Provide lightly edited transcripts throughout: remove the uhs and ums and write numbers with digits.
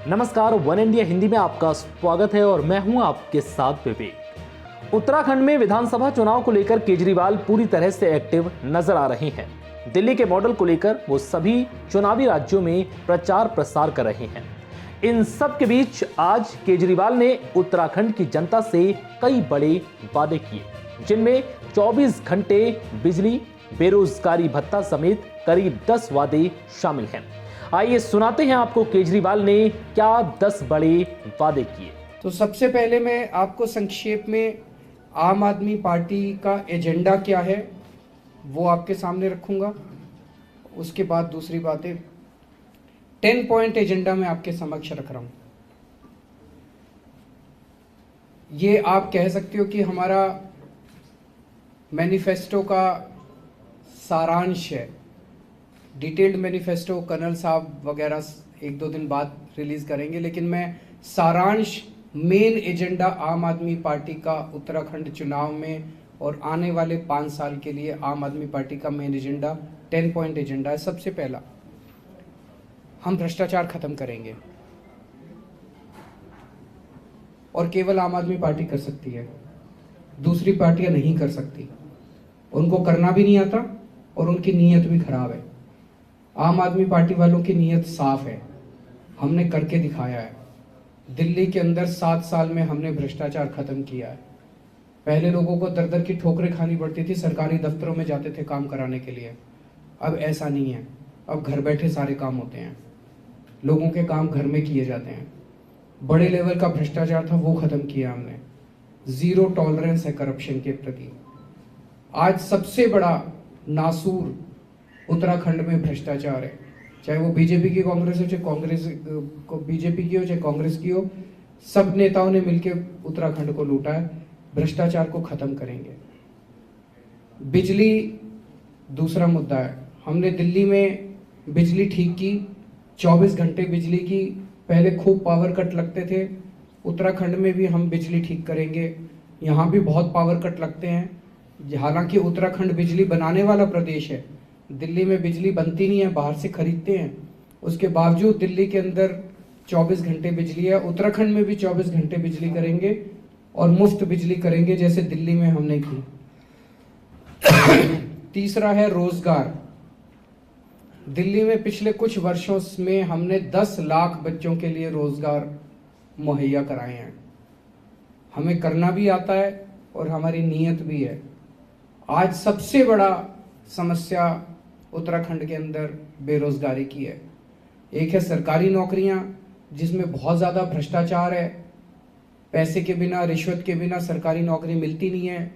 नमस्कार, one India Hindi में आपका स्वागत है और मैं हूं आपके साथ विवेक। उत्तराखंड में विधानसभा चुनाव को लेकर केजरीवाल पूरी तरह से एक्टिव नजर आ रहे हैं। दिल्ली के मॉडल को लेकर वो सभी चुनावी राज्यों में प्रचार प्रसार कर रहे हैं। इन सब के बीच आज केजरीवाल ने उत्तराखंड की जनता से कई बड़े वादे किए, जिनमें 24 घंटे बिजली, बेरोजगारी भत्ता समेत करीब 10 वादे शामिल हैं। आइए सुनाते हैं आपको केजरीवाल ने क्या 10 बड़े वादे किए। तो सबसे पहले मैं आपको संक्षेप में आम आदमी पार्टी का एजेंडा क्या है वो आपके सामने रखूंगा। उसके बाद दूसरी बातें 10 पॉइंट एजेंडा में आपके समक्ष रख रहा हूं। ये आप कह सकते हो कि हमारा मैनिफेस्टो का सारांश है। डिटेल्ड मैनिफेस्टो कर्नल साहब वगैरह 1-2 दिन बाद रिलीज करेंगे, लेकिन मैं सारांश मेन एजेंडा आम आदमी पार्टी का उत्तराखंड चुनाव में और आने वाले 5 साल के लिए आम आदमी पार्टी का मेन एजेंडा 10 पॉइंट एजेंडा है। सबसे पहला, हम भ्रष्टाचार खत्म करेंगे और केवल आम आदमी पार्टी कर सकती है, दूसरी पार्टियां नहीं कर सकती। उनको करना भी नहीं आता और उनकी नीयत भी खराब है। आम आदमी पार्टी वालों की नीयत साफ है, हमने करके दिखाया है। दिल्ली के अंदर 7 साल में हमने भ्रष्टाचार खत्म किया है। पहले लोगों को दर दर की ठोकरें खानी पड़ती थी, सरकारी दफ्तरों में जाते थे काम कराने के लिए। अब ऐसा नहीं है, अब घर बैठे सारे काम होते हैं, लोगों के काम घर में किए जाते हैं। बड़े लेवल का भ्रष्टाचार था वो खत्म किया हमने। जीरो टॉलरेंस है करप्शन के प्रति। आज सबसे बड़ा नासूर उत्तराखंड में भ्रष्टाचार है, चाहे वो बीजेपी की कांग्रेस हो, चाहे कांग्रेस को बीजेपी की हो, चाहे कांग्रेस की हो। सब नेताओं ने मिलकर उत्तराखंड को लूटा है। भ्रष्टाचार को खत्म करेंगे। बिजली दूसरा मुद्दा है। हमने दिल्ली में बिजली ठीक की, 24 घंटे बिजली की। पहले खूब पावर कट लगते थे, उत्तराखंड में भी हम बिजली ठीक करेंगे। यहाँ भी बहुत पावर कट लगते हैं, हालांकि उत्तराखंड बिजली बनाने वाला प्रदेश है। दिल्ली में बिजली बनती नहीं है, बाहर से खरीदते हैं। उसके बावजूद दिल्ली के अंदर 24 घंटे बिजली है। उत्तराखंड में भी 24 घंटे बिजली करेंगे और मुफ्त बिजली करेंगे जैसे दिल्ली में हमने की। तीसरा है रोजगार। दिल्ली में पिछले कुछ वर्षों में हमने 10 लाख बच्चों के लिए रोजगार मुहैया कराए हैं। हमें करना भी आता है और हमारी नीयत भी है। आज सबसे बड़ा समस्या उत्तराखंड के अंदर बेरोजगारी की है। एक है सरकारी नौकरियां, जिसमें बहुत ज़्यादा भ्रष्टाचार है। पैसे के बिना, रिश्वत के बिना सरकारी नौकरी मिलती नहीं है।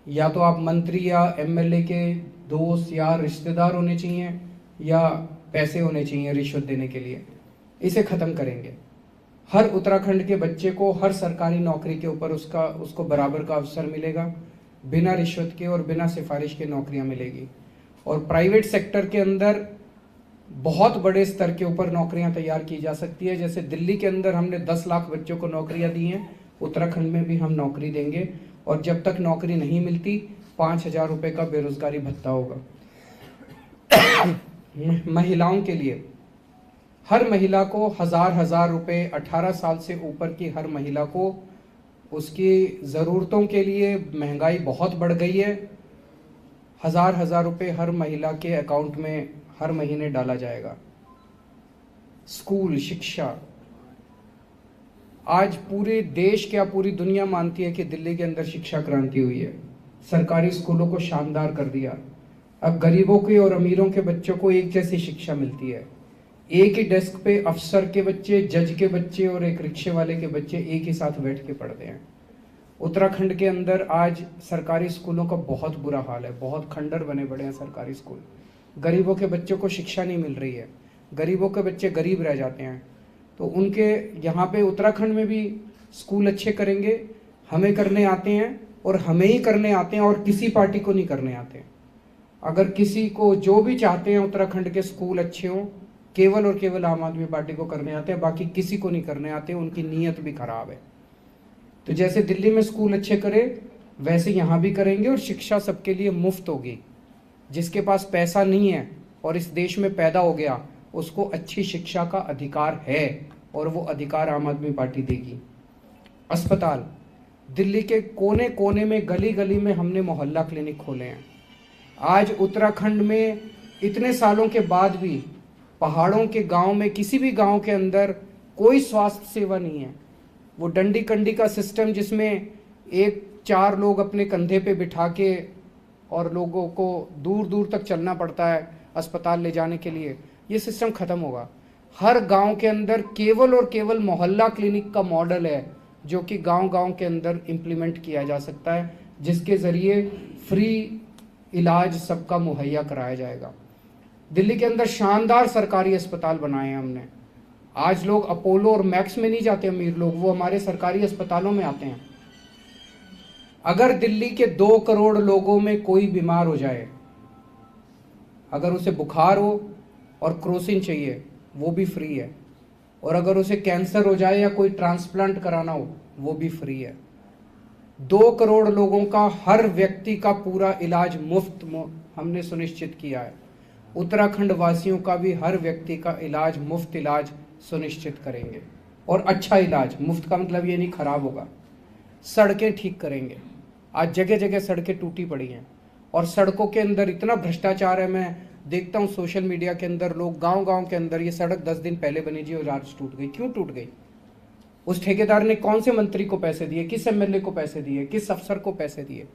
या तो आप मंत्री या एमएलए के दोस्त या रिश्तेदार होने चाहिए, या पैसे होने चाहिए रिश्वत देने के लिए। इसे ख़त्म करेंगे। हर उत्तराखंड के बच्चे को हर सरकारी नौकरी के ऊपर उसको बराबर का अवसर मिलेगा। बिना रिश्वत के और बिना सिफारिश के नौकरियां मिलेगी। और प्राइवेट सेक्टर के अंदर बहुत बड़े स्तर के ऊपर नौकरियां तैयार की जा सकती है। जैसे दिल्ली के अंदर हमने 10 लाख बच्चों को नौकरियां दी हैं, उत्तराखंड में भी हम नौकरी देंगे। और जब तक नौकरी नहीं मिलती 5,000 रुपये का बेरोजगारी भत्ता होगा। महिलाओं के लिए हर महिला को 1,000 रुपये, 18 साल से ऊपर की हर महिला को उसकी ज़रूरतों के लिए, महंगाई बहुत बढ़ गई है, 1,000 रुपये हर महिला के अकाउंट में हर महीने डाला जाएगा। स्कूल शिक्षा, आज पूरे देश क्या पूरी दुनिया मानती है कि दिल्ली के अंदर शिक्षा क्रांति हुई है। सरकारी स्कूलों को शानदार कर दिया। अब गरीबों के और अमीरों के बच्चों को एक जैसी शिक्षा मिलती है। एक ही डेस्क पे अफसर के बच्चे, जज के बच्चे और एक रिक्शे वाले के बच्चे एक ही साथ बैठ के पढ़ते हैं। उत्तराखंड के अंदर आज सरकारी स्कूलों का बहुत बुरा हाल है, बहुत खंडर बने पड़े हैं सरकारी स्कूल। गरीबों के बच्चों को शिक्षा नहीं मिल रही है, गरीबों के बच्चे गरीब रह जाते हैं। तो उनके यहाँ पे उत्तराखंड में भी स्कूल अच्छे करेंगे। हमें करने आते हैं और हमें ही करने आते हैं और किसी पार्टी को नहीं करने आते। अगर किसी को जो भी चाहते हैं उत्तराखंड के स्कूल अच्छे हों, केवल और केवल आम आदमी पार्टी को करने आते हैं, बाकी किसी को नहीं करने आते। उनकी नीयत भी खराब है। तो जैसे दिल्ली में स्कूल अच्छे करे वैसे यहाँ भी करेंगे और शिक्षा सबके लिए मुफ्त होगी। जिसके पास पैसा नहीं है और इस देश में पैदा हो गया, उसको अच्छी शिक्षा का अधिकार है और वो अधिकार आम आदमी पार्टी देगी। अस्पताल, दिल्ली के कोने कोने में, गली गली में हमने मोहल्ला क्लिनिक खोले हैं। आज उत्तराखंड में इतने सालों के बाद भी पहाड़ों के गांव में, किसी भी गांव के अंदर कोई स्वास्थ्य सेवा नहीं है। वो डंडी कंडी का सिस्टम जिसमें 1-4 लोग अपने कंधे पे बिठा के और लोगों को दूर दूर तक चलना पड़ता है अस्पताल ले जाने के लिए, ये सिस्टम खत्म होगा। हर गांव के अंदर केवल और केवल मोहल्ला क्लिनिक का मॉडल है जो कि गांव-गांव के अंदर इम्प्लीमेंट किया जा सकता है, जिसके ज़रिए फ्री इलाज सबका मुहैया कराया जाएगा। दिल्ली के अंदर शानदार सरकारी अस्पताल बनाए हैं हमने। आज लोग अपोलो और मैक्स में नहीं जाते अमीर लोग, वो हमारे सरकारी अस्पतालों में आते हैं। अगर दिल्ली के 2 करोड़ लोगों में कोई बीमार हो जाए, अगर उसे बुखार हो और क्रोसिन चाहिए, वो भी फ्री है। और अगर उसे कैंसर हो जाए या कोई ट्रांसप्लांट कराना हो, वो भी फ्री है। 2 करोड़ लोगों का, हर व्यक्ति का पूरा इलाज मुफ्त हमने सुनिश्चित किया है। उत्तराखंड वासियों का भी हर व्यक्ति का इलाज, मुफ्त इलाज सुनिश्चित करेंगे। और अच्छा इलाज, मुफ्त का मतलब ये नहीं खराब होगा। सड़कें ठीक करेंगे। आज जगह जगह सड़कें टूटी पड़ी हैं और सड़कों के अंदर इतना भ्रष्टाचार है। मैं देखता हूँ सोशल मीडिया के अंदर लोग गांव-गांव के अंदर, ये सड़क 10 दिन पहले बनी जी और आज टूट गई। क्यों टूट गई? उस ठेकेदार ने कौन से मंत्री को पैसे दिए, किस एमएलए को पैसे दिए, किस अफसर को पैसे दिए?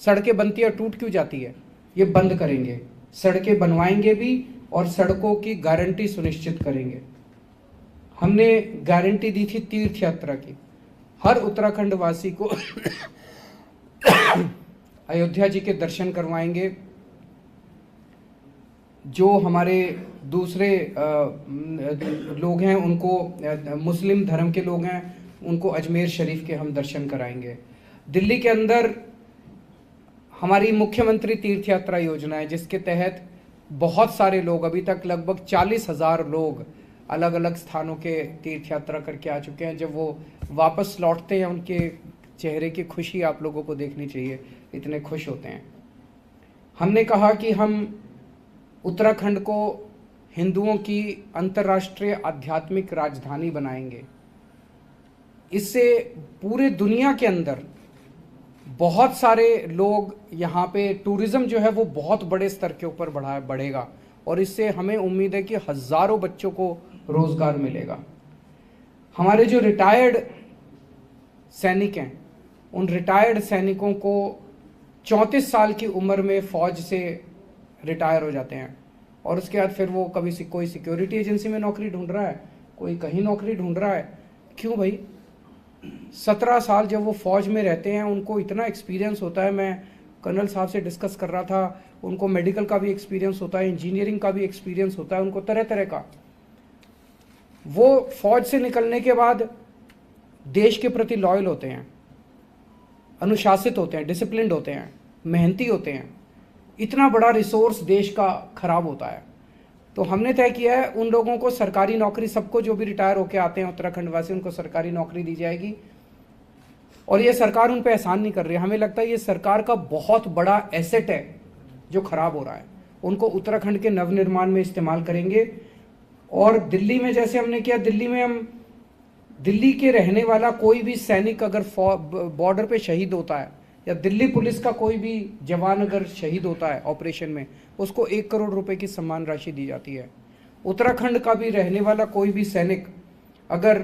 सड़कें बनती है, टूट क्यों जाती है? ये बंद करेंगे, सड़कें बनवाएंगे भी और सड़कों की गारंटी सुनिश्चित करेंगे। हमने गारंटी दी थी तीर्थ यात्रा की। हर उत्तराखंड वासी को अयोध्या जी के दर्शन करवाएंगे। जो हमारे दूसरे लोग हैं, उनको, मुस्लिम धर्म के लोग हैं, उनको अजमेर शरीफ के हम दर्शन कराएंगे। दिल्ली के अंदर हमारी मुख्यमंत्री तीर्थ यात्रा योजना है, जिसके तहत बहुत सारे लोग, अभी तक लगभग 40,000 लोग अलग अलग स्थानों के तीर्थ यात्रा करके आ चुके हैं। जब वो वापस लौटते हैं, उनके चेहरे की खुशी आप लोगों को देखनी चाहिए, इतने खुश होते हैं। हमने कहा कि हम उत्तराखंड को हिंदुओं की अंतर्राष्ट्रीय आध्यात्मिक राजधानी बनाएंगे। इससे पूरे दुनिया के अंदर बहुत सारे लोग, यहाँ पे टूरिज्म जो है वो बहुत बड़े स्तर के ऊपर बढ़ेगा और इससे हमें उम्मीद है कि हजारों बच्चों को रोजगार मिलेगा। हमारे जो रिटायर्ड सैनिक हैं, उन रिटायर्ड सैनिकों को 34 साल की उम्र में फौज से रिटायर हो जाते हैं और उसके बाद फिर वो कभी कोई सिक्योरिटी एजेंसी में नौकरी ढूंढ रहा है, कोई कहीं नौकरी ढूंढ रहा है। क्यों भाई? 17 साल जब वो फौज में रहते हैं, उनको इतना एक्सपीरियंस होता है। मैं कर्नल साहब से डिस्कस कर रहा था, उनको मेडिकल का भी एक्सपीरियंस होता है, इंजीनियरिंग का भी एक्सपीरियंस होता है, उनको तरह तरह का। वो फौज से निकलने के बाद देश के प्रति लॉयल होते हैं, अनुशासित होते हैं, डिसिप्लिन्ड होते हैं, मेहनती होते हैं। इतना बड़ा रिसोर्स देश का खराब होता है। तो हमने तय किया है उन लोगों को सरकारी नौकरी, सबको जो भी रिटायर होकर आते हैं उत्तराखंड वासी, उनको सरकारी नौकरी दी जाएगी। और ये सरकार उन पे एहसान नहीं कर रही है। हमें लगता है ये सरकार का बहुत बड़ा एसेट है जो खराब हो रहा है। उनको उत्तराखंड के नवनिर्माण में इस्तेमाल करेंगे। और दिल्ली में जैसे हमने किया, दिल्ली में हम, दिल्ली के रहने वाला कोई भी सैनिक अगर बॉर्डर पे शहीद होता है, या दिल्ली पुलिस का कोई भी जवान अगर शहीद होता है ऑपरेशन में, उसको 1 करोड़ रुपए की सम्मान राशि दी जाती है। उत्तराखंड का भी रहने वाला कोई भी सैनिक अगर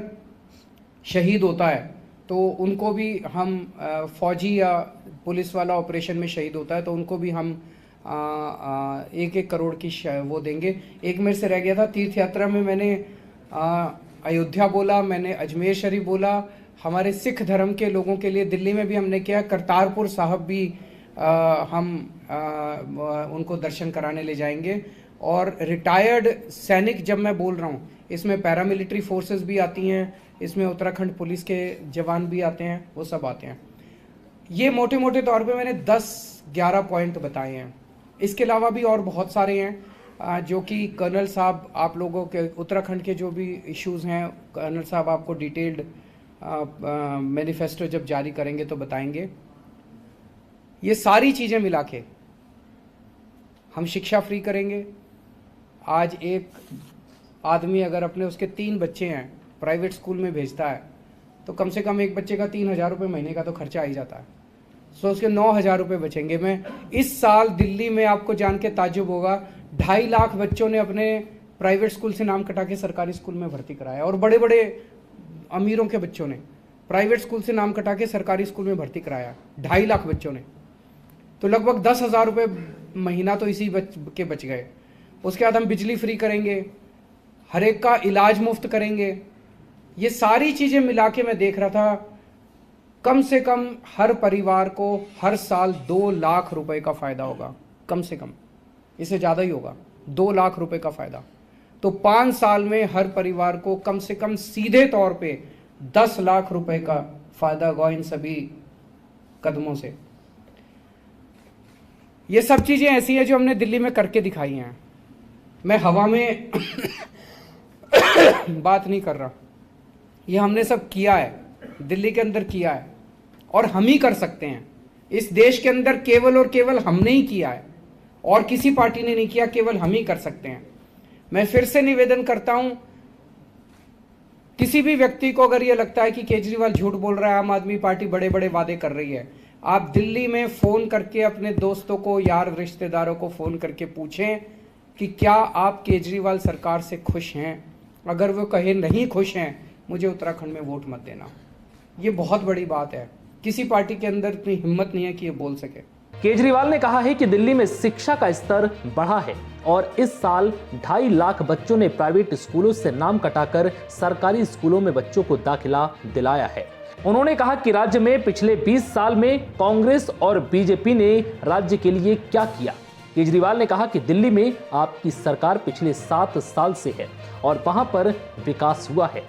शहीद होता है तो उनको भी हम, फौजी या पुलिस वाला ऑपरेशन में शहीद होता है तो उनको भी हम 1-1 करोड़ की वो देंगे। एक मेरे से रह गया था, तीर्थ यात्रा में मैंने अयोध्या बोला, मैंने अजमेर शरीफ बोला। हमारे सिख धर्म के लोगों के लिए दिल्ली में भी हमने किया, करतारपुर साहब भी हम उनको दर्शन कराने ले जाएंगे। और रिटायर्ड सैनिक जब मैं बोल रहा हूँ, इसमें पैरामिलिट्री फोर्सेस भी आती हैं, इसमें उत्तराखंड पुलिस के जवान भी आते हैं, वो सब आते हैं। ये मोटे मोटे तौर पे मैंने 10-11 पॉइंट बताए हैं। इसके अलावा भी और बहुत सारे हैं जो कि कर्नल साहब, आप लोगों के उत्तराखंड के जो भी इश्यूज़ हैं, कर्नल साहब आपको डिटेल्ड मैनिफेस्टो जब जारी करेंगे तो बताएंगे। ये सारी चीज़ें मिला के हम शिक्षा फ्री करेंगे। आज एक आदमी अगर अपने, उसके 3 बच्चे हैं, प्राइवेट स्कूल में भेजता है तो कम से कम एक बच्चे का 3,000 रुपये महीने का तो खर्चा आ ही जाता है। सो उसके 9,000 रुपये बचेंगे। मैं इस साल दिल्ली में आपको जान के ताज्जुब होगा, 2.5 लाख बच्चों ने अपने प्राइवेट स्कूल से नाम कटा के सरकारी स्कूल में भर्ती कराया, और बड़े बड़े अमीरों के बच्चों ने प्राइवेट स्कूल से नाम कटा के सरकारी स्कूल में भर्ती कराया, 2.5 लाख बच्चों ने। तो लगभग 10,000 रुपये महीना तो इसी के बच गए। उसके बाद हम बिजली फ्री करेंगे, हर एक का इलाज मुफ्त करेंगे। ये सारी चीज़ें मिला के मैं देख रहा था, कम से कम हर परिवार को हर साल 2 लाख रुपए का फ़ायदा होगा, कम से कम, इससे ज़्यादा ही होगा, 2 लाख रुपए का फ़ायदा। तो 5 साल में हर परिवार को कम से कम सीधे तौर पे 10 लाख रुपए का फ़ायदा होगा इन सभी कदमों से। ये सब चीज़ें ऐसी हैं जो हमने दिल्ली में करके दिखाई हैं। मैं हवा में बात नहीं कर रहा, ये हमने सब किया है, दिल्ली के अंदर किया है, और हम ही कर सकते हैं। इस देश के अंदर केवल और केवल हमने ही किया है, और किसी पार्टी ने नहीं किया, केवल हम ही कर सकते हैं। मैं फिर से निवेदन करता हूं, किसी भी व्यक्ति को अगर ये लगता है कि केजरीवाल झूठ बोल रहा है, आम आदमी पार्टी बड़े बड़े वादे कर रही है, आप दिल्ली में फ़ोन करके अपने दोस्तों को, यार रिश्तेदारों को फ़ोन करके पूछें कि क्या आप केजरीवाल सरकार से खुश हैं। अगर वो कहे नहीं खुश हैं, मुझे उत्तराखंड में वोट मत देना। ये बहुत बड़ी बात है, किसी पार्टी के अंदर इतनी हिम्मत नहीं है कि ये बोल सके। केजरीवाल ने कहा है कि दिल्ली में शिक्षा का स्तर बढ़ा है और इस साल 2.5 लाख बच्चों ने प्राइवेट स्कूलों से नाम कटाकर सरकारी स्कूलों में बच्चों को दाखिला दिलाया है। उन्होंने कहा कि राज्य में पिछले 20 साल में कांग्रेस और बीजेपी ने राज्य के लिए क्या किया। केजरीवाल ने कहा कि दिल्ली में आपकी सरकार पिछले 7 साल से है और वहां पर विकास हुआ है।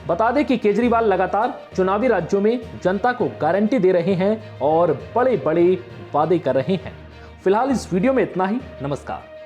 बता दें कि केजरीवाल लगातार चुनावी राज्यों में जनता को गारंटी दे रहे हैं और बड़े बड़े वादे कर रहे हैं। फिलहाल इस वीडियो में इतना ही। नमस्कार।